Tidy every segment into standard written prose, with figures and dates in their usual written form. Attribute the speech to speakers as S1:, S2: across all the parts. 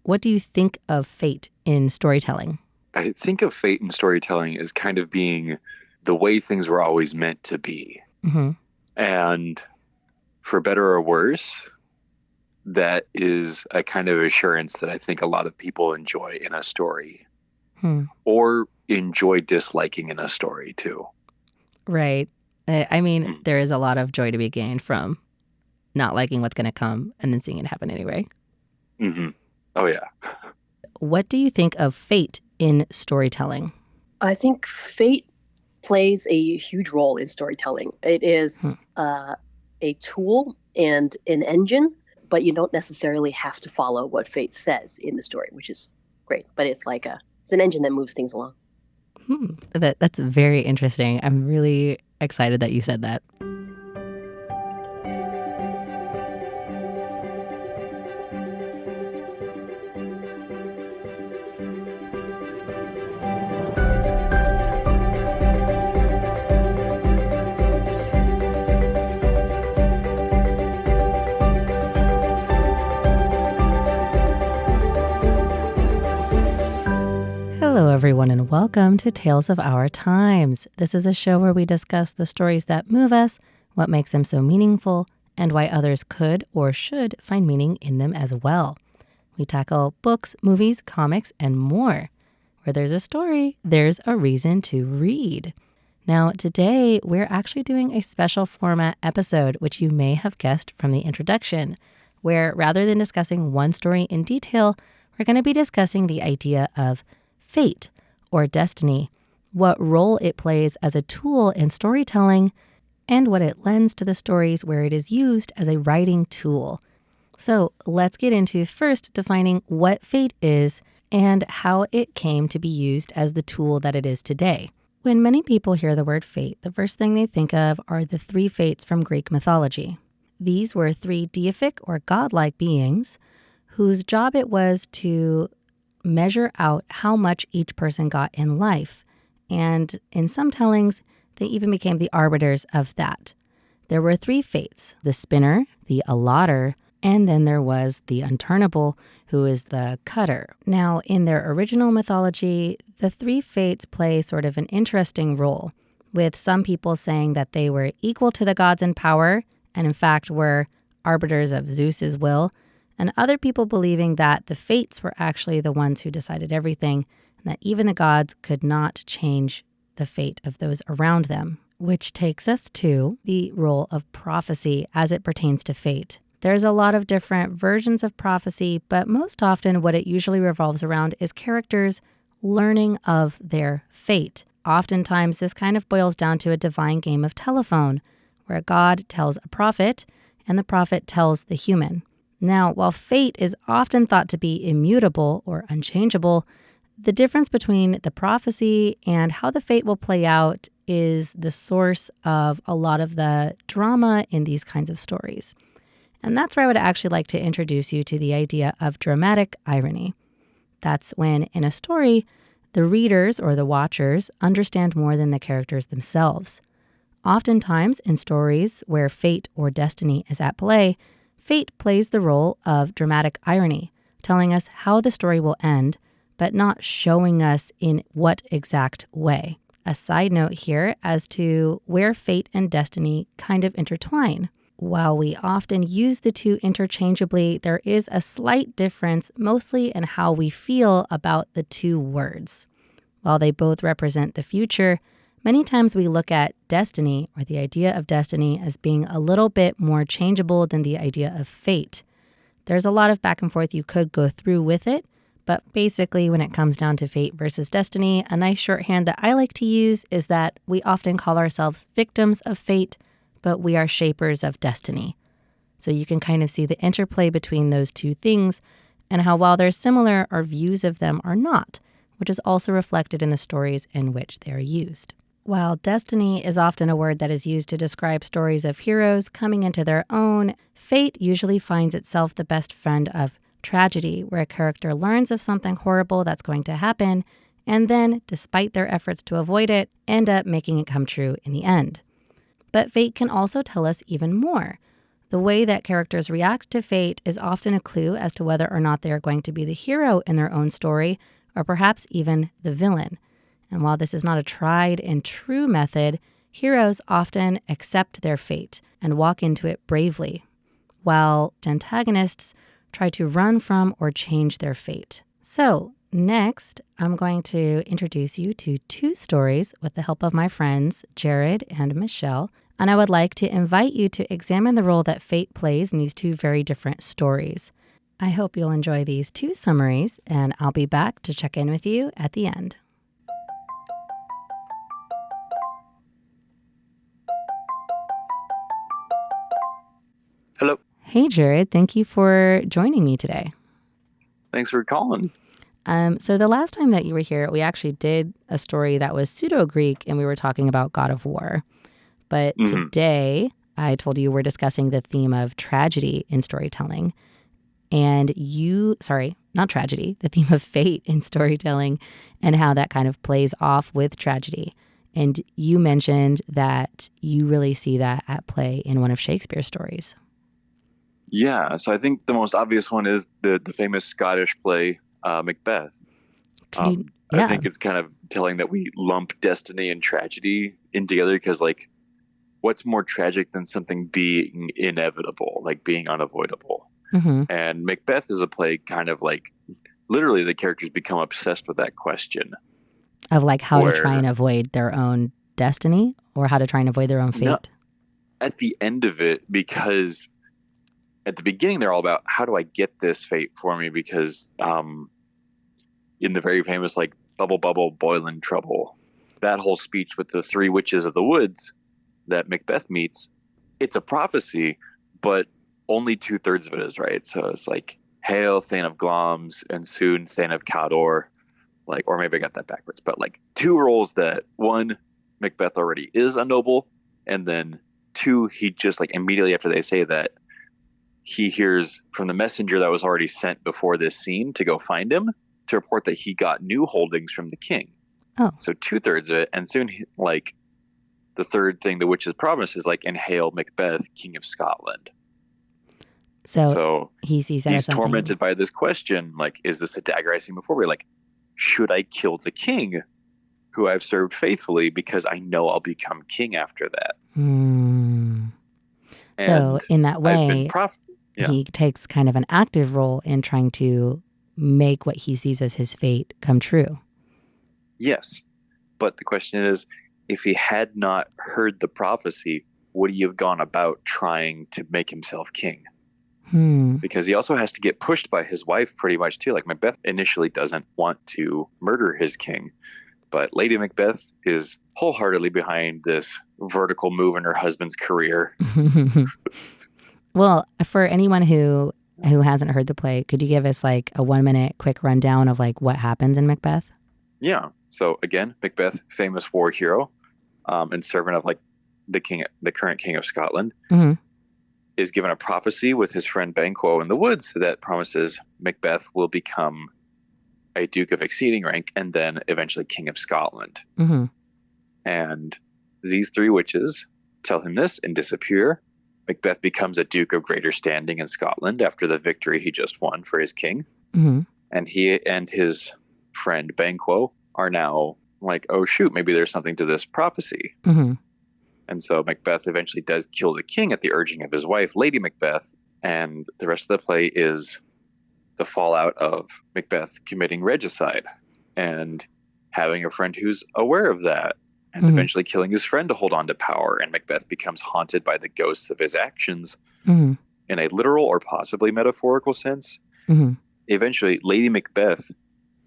S1: what do you think of fate in storytelling?
S2: I think of fate in storytelling as kind of being the way things were always meant to be.
S1: Mm-hmm.
S2: And for better or worse, that is a kind of assurance that I think a lot of people enjoy in a story or enjoy disliking in a story too.
S1: Right. I mean, there is a lot of joy to be gained from not liking what's going to come and then seeing it happen anyway.
S2: Mm-hmm. Oh, yeah.
S1: What do you think of fate in storytelling?
S3: I think fate plays a huge role in storytelling. It is a tool and an engine, but you don't necessarily have to follow what fate says in the story, which is great. But it's like it's an engine that moves things along.
S1: That's very interesting. I'm really excited that you said that. Hello, everyone, and welcome to Tales of Our Times. This is a show where we discuss the stories that move us, what makes them so meaningful, and why others could or should find meaning in them as well. We tackle books, movies, comics, and more. Where there's a story, there's a reason to read. Now, today, we're actually doing a special format episode, which you may have guessed from the introduction, where rather than discussing one story in detail, we're going to be discussing the idea of fate or destiny, what role it plays as a tool in storytelling, and what it lends to the stories where it is used as a writing tool. So let's get into first defining what fate is and how it came to be used as the tool that it is today. When many people hear the word fate, the first thing they think of are the three fates from Greek mythology. These were three deific or godlike beings whose job it was to measure out how much each person got in life. And in some tellings, they even became the arbiters of that. There were three fates: the spinner, the allotter, and then there was the unturnable, who is the cutter. Now, in their original mythology, the three fates play sort of an interesting role, with some people saying that they were equal to the gods in power, and in fact were arbiters of Zeus's will, and other people believing that the fates were actually the ones who decided everything, and that even the gods could not change the fate of those around them. Which takes us to the role of prophecy as it pertains to fate. There's a lot of different versions of prophecy, but most often what it usually revolves around is characters learning of their fate. Oftentimes, this kind of boils down to a divine game of telephone, where God tells a prophet, and the prophet tells the human. Now, while fate is often thought to be immutable or unchangeable, the difference between the prophecy and how the fate will play out is the source of a lot of the drama in these kinds of stories. And that's where I would actually like to introduce you to the idea of dramatic irony. That's when, in a story, the readers or the watchers understand more than the characters themselves. Oftentimes, in stories where fate or destiny is at play, fate plays the role of dramatic irony, telling us how the story will end, but not showing us in what exact way. A side note here as to where fate and destiny kind of intertwine. While we often use the two interchangeably, there is a slight difference, mostly in how we feel about the two words. While they both represent the future, many times we look at destiny, or the idea of destiny, as being a little bit more changeable than the idea of fate. There's a lot of back and forth you could go through with it, but basically when it comes down to fate versus destiny, a nice shorthand that I like to use is that we often call ourselves victims of fate, but we are shapers of destiny. So you can kind of see the interplay between those two things and how while they're similar, our views of them are not, which is also reflected in the stories in which they are used. While destiny is often a word that is used to describe stories of heroes coming into their own, fate usually finds itself the best friend of tragedy, where a character learns of something horrible that's going to happen, and then, despite their efforts to avoid it, end up making it come true in the end. But fate can also tell us even more. The way that characters react to fate is often a clue as to whether or not they are going to be the hero in their own story, or perhaps even the villain. And while this is not a tried and true method, heroes often accept their fate and walk into it bravely, while antagonists try to run from or change their fate. So, next, I'm going to introduce you to 2 stories with the help of my friends, Jared and Michelle. And I would like to invite you to examine the role that fate plays in these 2 very different stories. I hope you'll enjoy these 2 summaries, and I'll be back to check in with you at the end.
S2: Hello.
S1: Hey, Jared. Thank you for joining me today.
S2: Thanks for calling.
S1: So the last time that you were here, we actually did a story that was pseudo-Greek, and we were talking about God of War. But today, I told you we're discussing the theme of tragedy in storytelling. And not tragedy, the theme of fate in storytelling and how that kind of plays off with tragedy. And you mentioned that you really see that at play in one of Shakespeare's stories.
S2: Yeah, so I think the most obvious one is the famous Scottish play, Macbeth. I think it's kind of telling that we lump destiny and tragedy in together because, like, what's more tragic than something being inevitable, like being unavoidable?
S1: Mm-hmm.
S2: And Macbeth is a play kind of like, literally the characters become obsessed with that question.
S1: Of like how to try and avoid their own destiny or how to try and avoid their own fate?
S2: No, at the end of it, because at the beginning they're all about, how do I get this fate for me? Because in the very famous, like, bubble, bubble, boiling trouble, that whole speech with the 3 witches of the woods that Macbeth meets, it's a prophecy, but only 2/3 of it is right. So it's like, hail Thane of Glamis and soon Thane of Cawdor, like, or maybe I got that backwards, but like 2 roles that, 1, Macbeth already is a noble, and then 2, he just, like, immediately after they say that, he hears from the messenger that was already sent before this scene to go find him to report that he got new holdings from the king.
S1: Oh.
S2: So 2/3 of it, and soon, like, the 3rd thing the witches promise is, like, and hail Macbeth, King of Scotland.
S1: So he sees that
S2: he's
S1: as something.
S2: Tormented by this question, like, is this a dagger I seen before? We're like, should I kill the king who I've served faithfully because I know I'll become king after that?
S1: So in that way, he takes kind of an active role in trying to make what he sees as his fate come true.
S2: Yes. But the question is, if he had not heard the prophecy, would he have gone about trying to make himself king? Because he also has to get pushed by his wife pretty much too. Like, Macbeth initially doesn't want to murder his king, but Lady Macbeth is wholeheartedly behind this vertical move in her husband's career.
S1: Well, for anyone who hasn't heard the play, could you give us like a 1-minute quick rundown of like what happens in Macbeth?
S2: Yeah. So again, Macbeth, famous war hero, and servant of, like, the current king of Scotland, is given a prophecy with his friend Banquo in the woods that promises Macbeth will become a duke of exceeding rank and then eventually king of Scotland. And these 3 witches tell him this and disappear. Macbeth becomes a duke of greater standing in Scotland after the victory he just won for his king. And he and his friend Banquo are now like, oh shoot, maybe there's something to this prophecy. And so Macbeth eventually does kill the king at the urging of his wife, Lady Macbeth, and the rest of the play is the fallout of Macbeth committing regicide and having a friend who's aware of that, and eventually killing his friend to hold on to power, and Macbeth becomes haunted by the ghosts of his actions in a literal or possibly metaphorical sense. Eventually, Lady Macbeth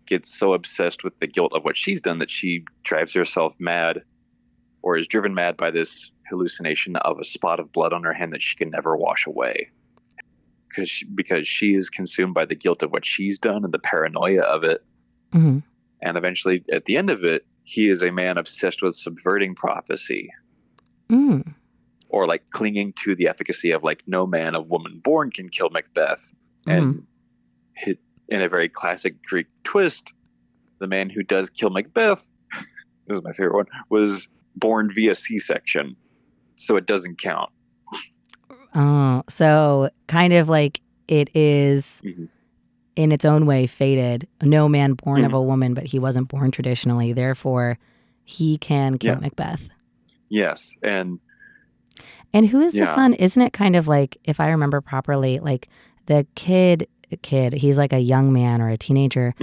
S2: gets so obsessed with the guilt of what she's done that she drives herself mad, or is driven mad by this hallucination of a spot of blood on her hand that she can never wash away. Because she is consumed by the guilt of what she's done and the paranoia of it. And eventually, at the end of it, he is a man obsessed with subverting prophecy. Or like clinging to the efficacy of, like, no man of woman born can kill Macbeth. And in a very classic Greek twist, the man who does kill Macbeth, this is my favorite one, was born via C-section, so it doesn't count.
S1: Oh, so kind of like it is in its own way fated. No man born of a woman, but he wasn't born traditionally. Therefore, he can kill Macbeth.
S2: Yes. And
S1: who is the son? Isn't it kind of like, if I remember properly, like the kid, he's like a young man or a teenager,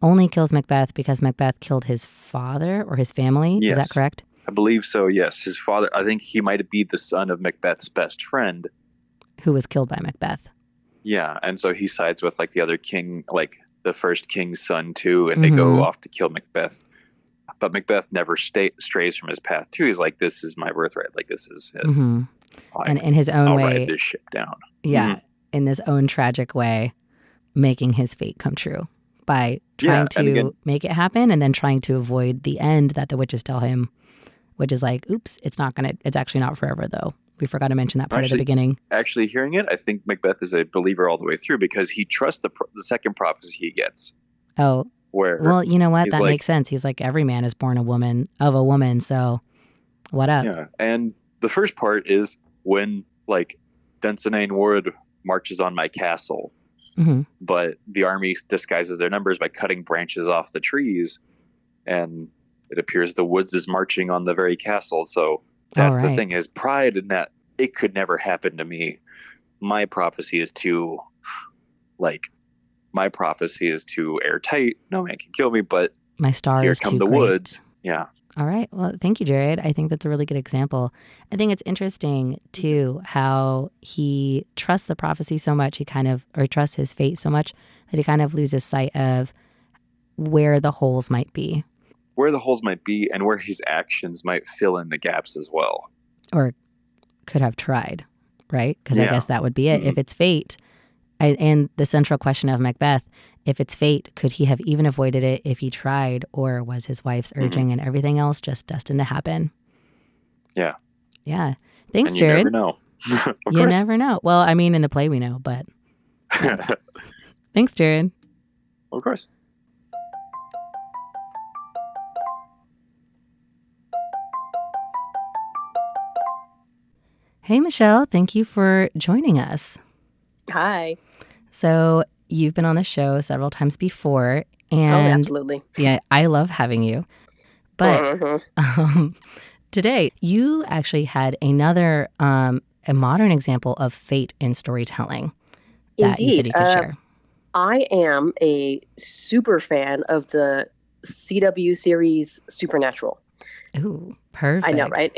S1: only kills Macbeth because Macbeth killed his father or his family.
S2: Yes.
S1: Is that correct?
S2: I believe so, yes. His father, I think he might be the son of Macbeth's best friend.
S1: Who was killed by Macbeth.
S2: Yeah, and so he sides with like the other king, like the first king's son too, and they go off to kill Macbeth. But Macbeth never strays from his path too. He's like, this is my birthright. Like, this is it.
S1: And in his own
S2: I'll
S1: way.
S2: ride this ship down.
S1: Yeah, in this own tragic way, making his fate come true by trying to make it happen and then trying to avoid the end that the witches tell him, which is like, oops, it's actually not forever though. We forgot to mention that part at the beginning.
S2: Actually, hearing it, I think Macbeth is a believer all the way through because he trusts the second prophecy he gets.
S1: Oh, well, you know what? That makes sense. He's like, every man is born of a woman, so what up?
S2: Yeah, and the first part is when, like, Dunsinane Wood marches on my castle, but the army disguises their numbers by cutting branches off the trees, and it appears the woods is marching on the very castle, so... That's the thing, is pride in that it could never happen to me. My prophecy is too airtight. No man can kill me, but
S1: my star
S2: here
S1: is
S2: come
S1: too
S2: the
S1: great.
S2: woods. Yeah.
S1: All right. Well, thank you, Jared. I think that's a really good example. I think it's interesting, too, how he trusts the prophecy so much, or trusts his fate so much that he kind of loses sight of where the holes might be.
S2: Where the holes might be and where his actions might fill in the gaps as well.
S1: Or could have tried, right? Because I guess that would be it. If it's fate, and the central question of Macbeth, if it's fate, could he have even avoided it if he tried, or was his wife's urging and everything else just destined to happen?
S2: Yeah.
S1: Yeah. Thanks,
S2: and
S1: Jared.
S2: You never know.
S1: You never know. Well, I mean, in the play we know, but... Yeah. Thanks, Jared.
S2: Of course.
S1: Hey, Michelle, thank you for joining us.
S3: Hi.
S1: So you've been on the show several times before. And
S3: absolutely.
S1: Yeah, I love having you. But today, you actually had another, a modern example of fate in storytelling that you said you could share.
S3: I am a super fan of the CW series Supernatural.
S1: Ooh, perfect.
S3: I know, right?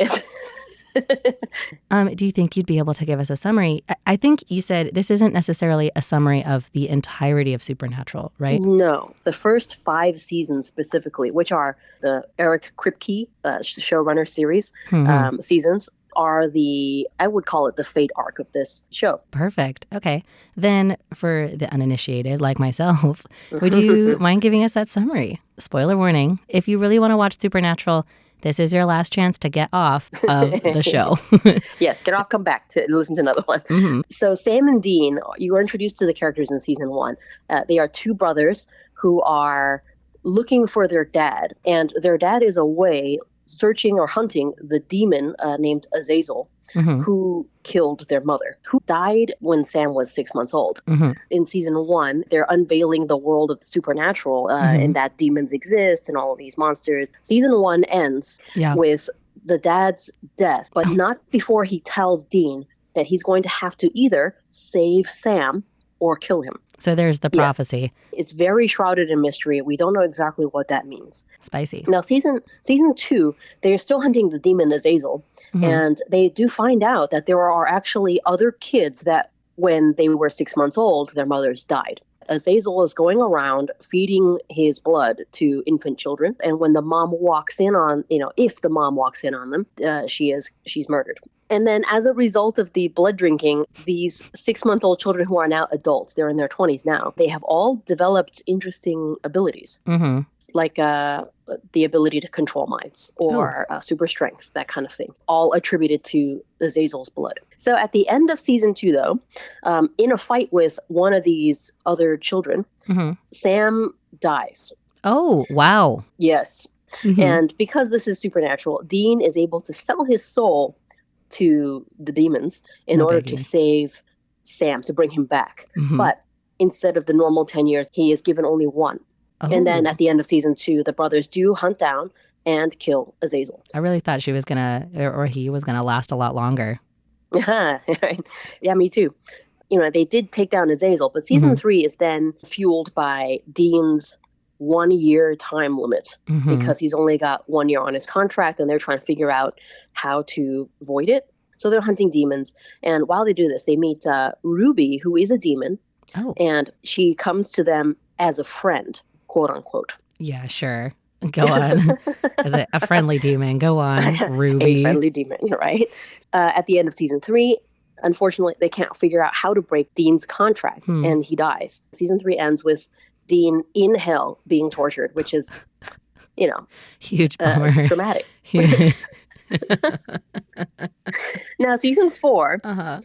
S1: Do you think you'd be able to give us a summary? I think you said this isn't necessarily a summary of the entirety of Supernatural, right?
S3: No, the first 5 seasons specifically, which are the Eric Kripke showrunner series seasons, are I would call it the fate arc of this show.
S1: Perfect. Okay. Then for the uninitiated like myself, would you mind giving us that summary? Spoiler warning, if you really want to watch Supernatural, this is your last chance to get off of the show.
S3: Yes, get off, come back to listen to another one. So Sam and Dean, you were introduced to the characters in season 1. They are 2 brothers who are looking for their dad, and their dad is away searching or hunting the demon named Azazel, who killed their mother, who died when Sam was 6 months old. In season 1, they're unveiling the world of the supernatural and that demons exist and all of these monsters. Season 1 ends with the dad's death, but not before he tells Dean that he's going to have to either save Sam or kill him.
S1: So there's the prophecy.
S3: Yes. It's very shrouded in mystery. We don't know exactly what that means.
S1: Spicy.
S3: Now, season 2, they're still hunting the demon Azazel, and they do find out that there are actually other kids that when they were 6 months old, their mothers died. Azazel is going around feeding his blood to infant children, and when the mom walks in on, if the mom walks in on them, she's murdered. And then as a result of the blood drinking, these 6-month-old children who are now adults, they're in their 20s now, they have all developed interesting abilities, like the ability to control minds or super strength, that kind of thing, all attributed to Azazel's blood. So at the end of season 2, though, in a fight with one of these other children, Sam dies.
S1: Oh, wow.
S3: Yes. And because this is supernatural, Dean is able to sell his soul to the demons in order to save Sam, to bring him back. But instead of the normal 10 years, he is given only 1. And then at the end of season 2, the brothers do hunt down and kill Azazel.
S1: I really thought she was he was gonna last a lot longer.
S3: Yeah, me too. They did take down Azazel, but season 3 is then fueled by Dean's 1-year time limit because he's only got 1 year on his contract, and they're trying to figure out how to void it. So they're hunting demons. And while they do this, they meet Ruby, who is a demon. Oh. And she comes to them as a friend, quote unquote.
S1: Yeah, sure. Go on. As a friendly demon. Go on, Ruby.
S3: A friendly demon, right? At the end of season 3, unfortunately, they can't figure out how to break Dean's contract, and he dies. Season 3 ends with Dean in hell being tortured, which is,
S1: huge bummer.
S3: Dramatic. Now, season 4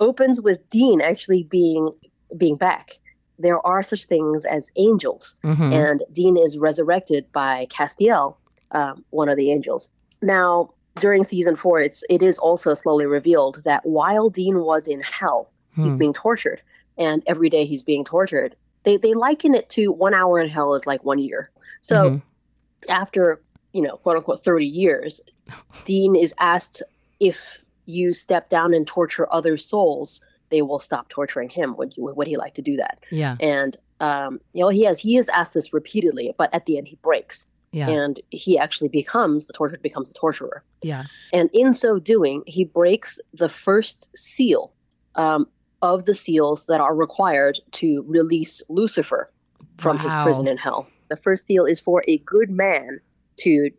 S3: opens with Dean actually being back. There are such things as angels, and Dean is resurrected by Castiel, one of the angels. Now, during season 4, it is also slowly revealed that while Dean was in hell, he's being tortured, and every day he's being tortured. They liken it to 1 hour in hell is like 1 year. So after, quote unquote, 30 years, Dean is asked, if you step down and torture other souls, they will stop torturing him. Would he like to do that? Yeah. And, he has asked this repeatedly, but at the end he breaks. Yeah. And he actually becomes the torturer. Yeah. And in so doing, he breaks the first seal of the seals that are required to release Lucifer from his prison in hell. The first seal is for a good man to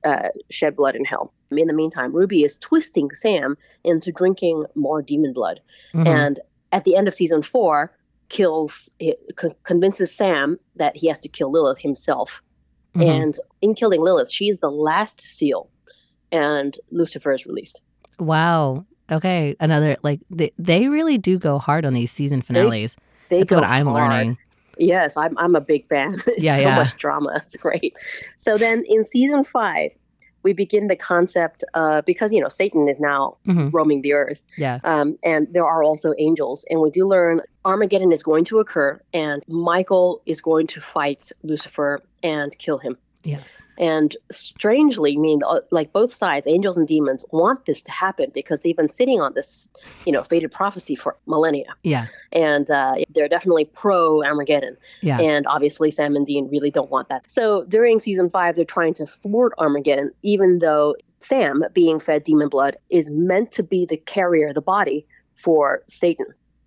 S3: shed blood in hell. In the meantime, Ruby is twisting Sam into drinking more demon blood. And at the end of season 4, convinces Sam that he has to kill Lilith himself. And in killing Lilith, she is the last seal, and Lucifer is released.
S1: Wow. Okay. Another, they really do go hard on these season finales. That's what I'm learning.
S3: Yes, I'm a big fan. So much drama. It's great. So then in season 5, we begin the concept because, Satan is now roaming the earth. Yeah. And there are also angels. And we do learn Armageddon is going to occur, and Michael is going to fight Lucifer and kill him. Yes. And strangely, both sides, angels and demons, want this to happen because they've been sitting on this, fated prophecy for millennia. Yeah. And they're definitely pro Armageddon. Yeah. And obviously Sam and Dean really don't want that. So during season 5, they're trying to thwart Armageddon, even though Sam, being fed demon blood, is meant to be the carrier, the body for Satan.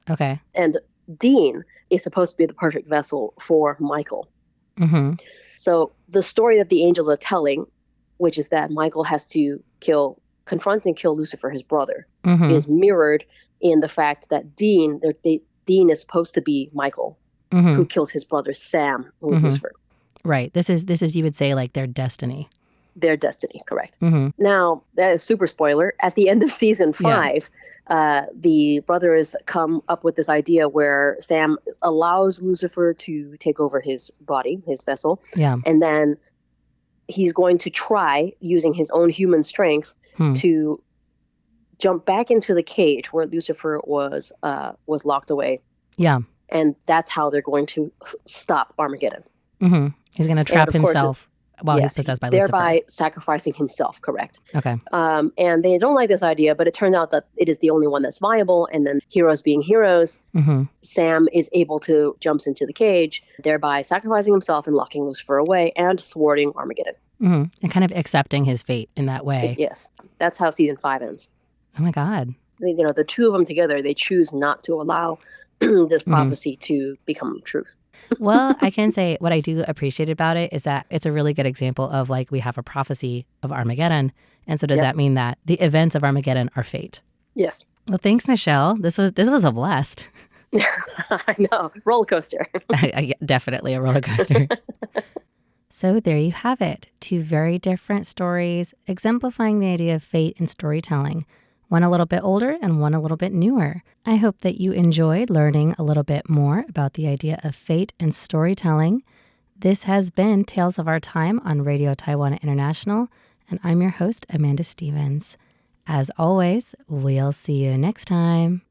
S3: Okay. And Dean is supposed to be the perfect vessel for Michael. So the story that the angels are telling, which is that Michael has to confront and kill Lucifer, his brother, is mirrored in the fact that Dean is supposed to be Michael, who kills his brother Sam, who is Lucifer. Right. This is you would say like their destiny. Their destiny, correct. Now, that is super spoiler. At the end of season 5, the brothers come up with this idea where Sam allows Lucifer to take over his body, his vessel. Yeah. And then he's going to try, using his own human strength, to jump back into the cage where Lucifer was locked away. Yeah. And that's how they're going to stop Armageddon. He's going to trap himself while he's possessed by Lucifer. Thereby sacrificing himself, correct. Okay. And they don't like this idea, but it turns out that it is the only one that's viable. And then heroes being heroes, Sam is able to jump into the cage, thereby sacrificing himself and locking Lucifer away and thwarting Armageddon. And kind of accepting his fate in that way. Yes. That's how season 5 ends. Oh my God. The two of them together, they choose not to allow this prophecy to become truth. Well, I can say what I do appreciate about it is that it's a really good example of we have a prophecy of Armageddon. And so does that mean that the events of Armageddon are fate? Yes. Well, thanks, Michelle. This was a blast. I know. Roller coaster. Definitely a roller coaster. So there you have it. 2 very different stories exemplifying the idea of fate in storytelling. One a little bit older and one a little bit newer. I hope that you enjoyed learning a little bit more about the idea of fate and storytelling. This has been Tales of Our Time on Radio Taiwan International, and I'm your host, Amanda Stevens.
S1: As always, we'll see you next time.